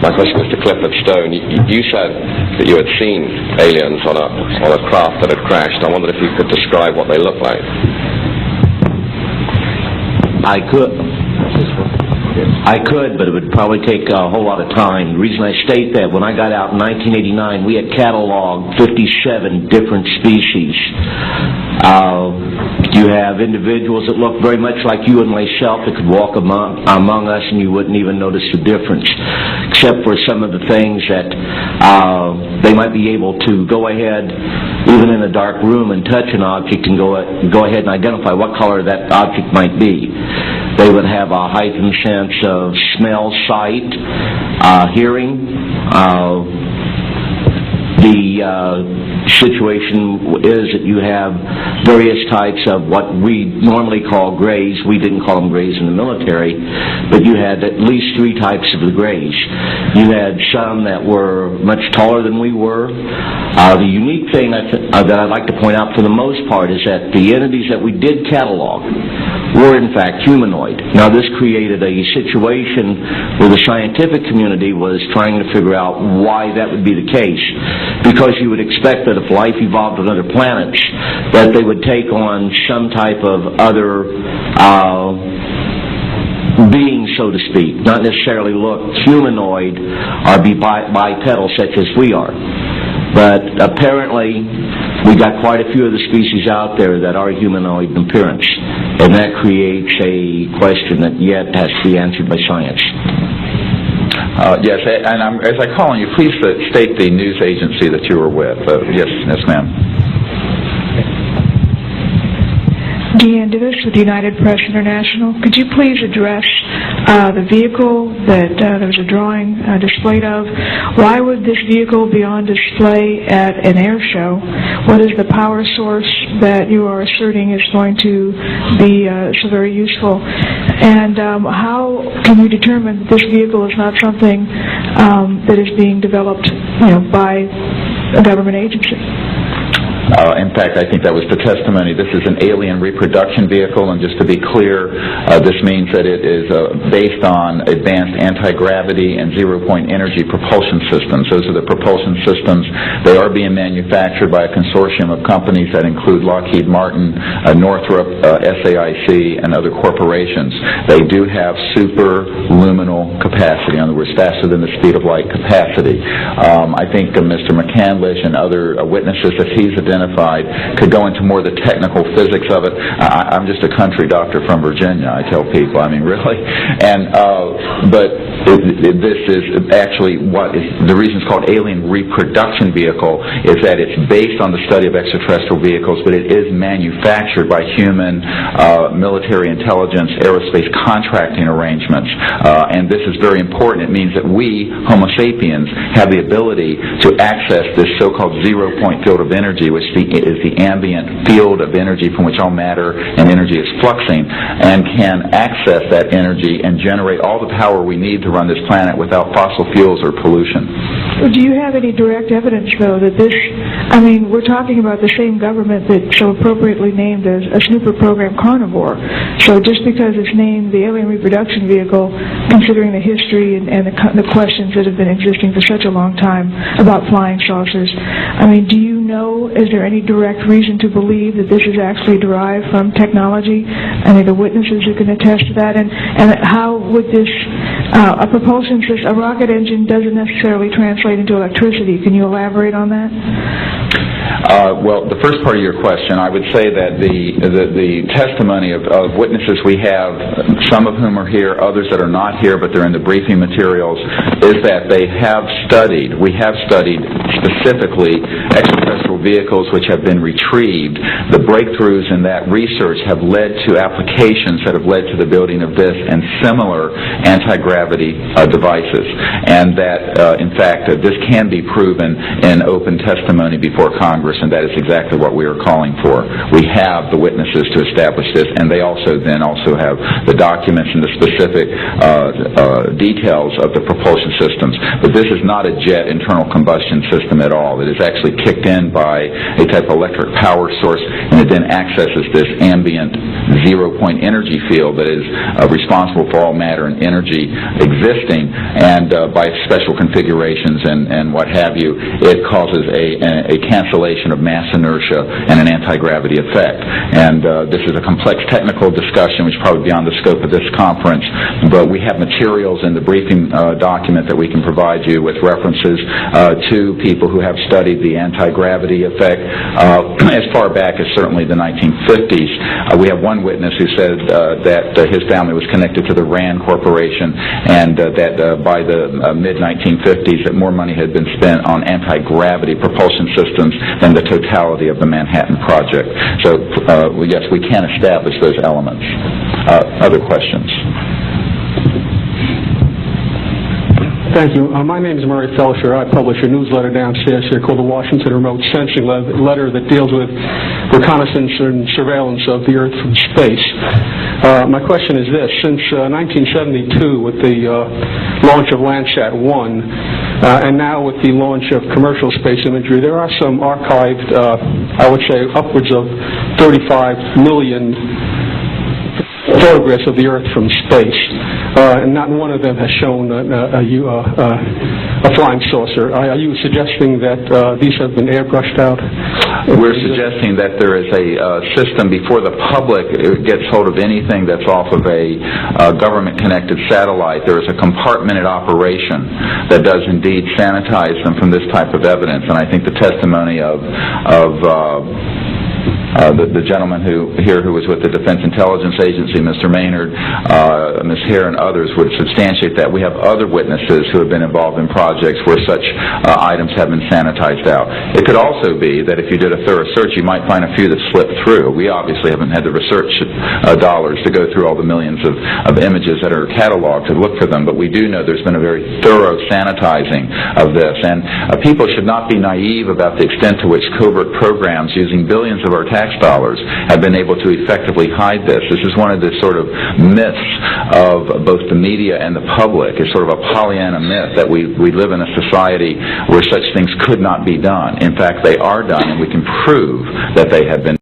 my question was to Clifford Stone. You said that you had seen aliens on a craft that had crashed. I wondered if you could describe what they looked like. I could, but it would probably take a whole lot of time. The reason I state that, when I got out in 1989, we had cataloged 57 different species. You have individuals that look very much like you and myself that could walk among us and you wouldn't even notice the difference, except for some of the things that they might be able to go ahead, even in a dark room, and touch an object and go ahead and identify what color that object might be. They would have a heightened sense of smell, sight, hearing. The situation is that you have various types of what we normally call grays. We didn't call them grays in the military, but you had at least 3 types of the grays. You had some that were much taller than we were. The unique thing that I'd like to point out for the most part is that the entities that we did catalog were in fact humanoid. Now this created a situation where the scientific community was trying to figure out why that would be the case, because you would expect that if life evolved on other planets that they would take on some type of other being, so to speak, not necessarily look humanoid or be bipedal such as we are. But apparently we got quite a few of the species out there that are humanoid in appearance, and that creates a question that yet has to be answered by science. Yes, and as I call on you, please state the news agency that you were with. Yes, ma'am. Deanne Divis with United Press International. Could you please address the vehicle that there was a drawing displayed of? Why would this vehicle be on display at an air show? What is the power source that you are asserting is going to be so very useful? And how can you determine that this vehicle is not something that is being developed, by a government agency? In fact, I think that was the testimony. This is an alien reproduction vehicle, and just to be clear, this means that it is based on advanced anti-gravity and zero-point energy propulsion systems. Those are the propulsion systems. They are being manufactured by a consortium of companies that include Lockheed Martin, Northrop, SAIC, and other corporations. They do have superluminal capacity, in other words, faster than the speed of light capacity. I think Mr. McCandlish and other witnesses that he's identified could go into more of the technical physics of it. I'm just a country doctor from Virginia, I tell people. I mean, really. And but this is actually what is the reason it's called alien reproduction vehicle is that it's based on the study of extraterrestrial vehicles, but it is manufactured by human military intelligence, aerospace contracting arrangements. And this is very important. It means that we, Homo sapiens, have the ability to access this so-called zero-point field of energy, which is the ambient field of energy from which all matter and energy is fluxing, and can access that energy and generate all the power we need to run this planet without fossil fuels or pollution. Do you have any direct evidence, though, that this, we're talking about the same government that so appropriately named a snooper program Carnivore. So just because it's named the alien reproduction vehicle, considering the history and the questions that have been existing for such a long time about flying saucers, do you know, is there any direct reason to believe that this is actually derived from technology? The witnesses who can attest to that. And how would this, a propulsion system, a rocket engine doesn't necessarily translate into electricity. Can you elaborate on that? Well, the first part of your question, I would say that the testimony of witnesses we have, some of whom are here, others that are not here, but they're in the briefing materials, is that we have studied specifically extraterrestrial vehicles which have been retrieved. The breakthroughs in that research have led to applications that have led to the building of this and similar anti-gravity devices, and that, in fact, this can be proven in open testimony before Congress, and that is exactly what we are calling for. We have the witnesses to establish this, and they also have the documents and the specific details of the propulsion systems. But this is not a jet internal combustion system at all. It is actually kicked in by a type of electric power source, and it then accesses this ambient zero-point energy field that is responsible for all matter and energy existing, and by special configurations and what have you, it causes a cancellation of mass inertia and an anti-gravity effect. And this is a complex technical discussion which is probably beyond the scope of this conference, but we have materials in the briefing document that we can provide you with references to people who have studied the anti-gravity effect as far back as certainly the 1950s. We have one witness who said that his family was connected to the RAND Corporation, and that by the mid-1950s that more money had been spent on anti-gravity propulsion systems than the totality of the Manhattan Project. So, yes, we can establish those elements. Other questions? Thank you. My name is Murray Felsher. I publish a newsletter downstairs here called the Washington Remote Sensing Letter that deals with reconnaissance and surveillance of the Earth from space. My question is this. Since 1972, with the launch of Landsat 1, and now with the launch of commercial space imagery, there are some archived, I would say, upwards of 35 million photographs of the Earth from space, and not one of them has shown a flying saucer. Are you suggesting that these have been airbrushed out? We're suggesting that there is a system before the public gets hold of anything that's off of a government-connected satellite. There is a compartmented operation that does indeed sanitize them from this type of evidence, and I think the testimony of the gentleman who was with the Defense Intelligence Agency, Mr. Maynard, Ms. Hare, and others would substantiate that. We have other witnesses who have been involved in projects where such items have been sanitized out. It could also be that if you did a thorough search, you might find a few that slipped through. We obviously haven't had the research dollars to go through all the millions of images that are cataloged to look for them, but we do know there's been a very thorough sanitizing of this. And people should not be naive about the extent to which covert programs using billions of our tax dollars have been able to effectively hide this. This is one of the sort of myths of both the media and the public. It's sort of a Pollyanna myth that we live in a society where such things could not be done. In fact, they are done, and we can prove that they have been